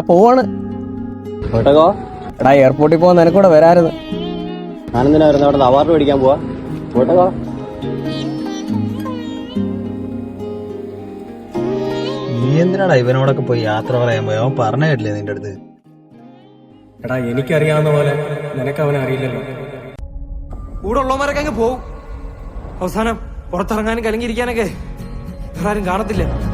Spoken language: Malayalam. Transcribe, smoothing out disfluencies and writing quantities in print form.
പോവാണ്. കേട്ടോ എടാ എയർപോർട്ടിൽ പോകാൻ നിനക്കൂടെ വരായിരുന്നു. ഞാനെന്തിനാ വരുന്നത്? അവിടെ അവാർഡ് മേടിക്കാൻ പോവാ. കേട്ടോ നീ എന്തിനാടാ ഇവനോടൊക്കെ പോയി യാത്ര പറയാൻ പോയി? അവൻ പറഞ്ഞ കേട്ടില്ലേ നിന്റെ അടുത്ത്? എടാ എനിക്കറിയാവുന്ന പോലെ നിനക്ക് അവനെ അറിയില്ലല്ലോ. കൂടെ ഉള്ളവന്മാരൊക്കെ അങ്ങ് പോവും. അവസാനം പുറത്തിറങ്ങാനും കലങ്ങിയിരിക്കാനൊക്കെ ആരും കാണത്തില്ല.